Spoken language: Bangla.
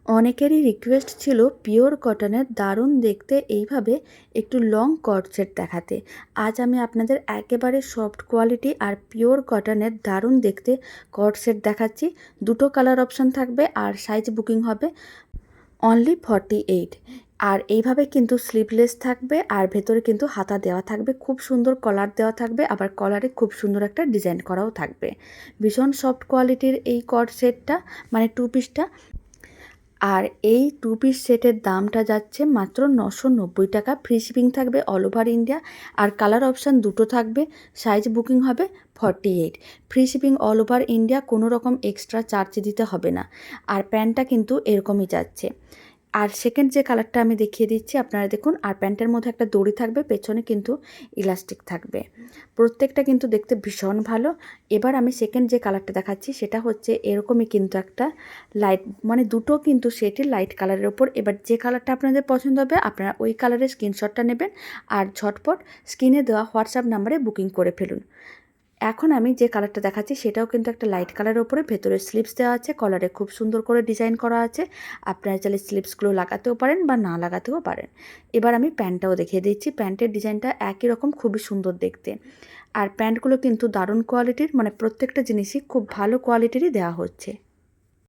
অনেকেরই রিকোয়েস্ট ছিল পিওর কটনের দারুণ দেখতে এইভাবে একটু লং কট সেট দেখাতে। আজ আমি আপনাদের একেবারে সফট কোয়ালিটি আর পিওর কটনের দারুণ দেখতে কট সেট দেখাচ্ছি। দুটো কালার অপশান থাকবে আর সাইজ বুকিং হবে অনলি 48। আর এইভাবে কিন্তু স্লিভলেস থাকবে আর ভেতরে কিন্তু হাতা দেওয়া থাকবে, খুব সুন্দর কলার দেওয়া থাকবে, আবার কলারে খুব সুন্দর একটা ডিজাইন করাও থাকবে। ভীষণ সফট কোয়ালিটির এই কট সেটটা মানে টু পিসটা। আর এই টু পিস সেটের দামটা যাচ্ছে মাত্র 990 টাকা। ফ্রি শিপিং থাকবে অল ওভার ইন্ডিয়া। আর কালার অপশান দুটো থাকবে, সাইজ বুকিং হবে 48। Free shipping all over India, কোনো রকম এক্সট্রা চার্জ দিতে হবে না। আর প্যান্টটা কিন্তু এরকমই যাচ্ছে। আর সেকেন্ড যে কালারটা আমি দেখিয়ে দিচ্ছি আপনারা দেখুন। আর প্যান্টের মধ্যে একটা দড়ি থাকবে, পেছনে কিন্তু ইলাস্টিক থাকবে। প্রত্যেকটা কিন্তু দেখতে ভীষণ ভালো। এবার আমি সেকেন্ড যে কালারটা দেখাচ্ছি সেটা হচ্ছে এরকমই কিন্তু একটা লাইট, মানে দুটো কিন্তু সেটি লাইট কালারের ওপর। এবার যে কালারটা আপনাদের পছন্দ হবে আপনারা ওই কালারের স্ক্রিনশটটা নেবেন আর ঝটপট স্ক্রিনে দেওয়া হোয়াটসঅ্যাপ নাম্বারে বুকিং করে ফেলুন। এখন আমি যে কালারটা দেখাচ্ছি সেটাও কিন্তু একটা লাইট কালারের ওপরে, ভেতরে স্লিপস দেওয়া আছে, কলারে খুব সুন্দর করে ডিজাইন করা আছে। আপনারা চাইলে স্লিপসগুলো লাগাতেও পারেন বা না লাগাতেও পারেন। এবার আমি প্যান্টটাও দেখিয়ে দিচ্ছি। প্যান্টের ডিজাইনটা একই রকম, খুবই সুন্দর দেখতে। আর প্যান্টগুলো কিন্তু দারুণ কোয়ালিটির, মানে প্রত্যেকটা জিনিসই খুব ভালো কোয়ালিটিরই দেওয়া হচ্ছে।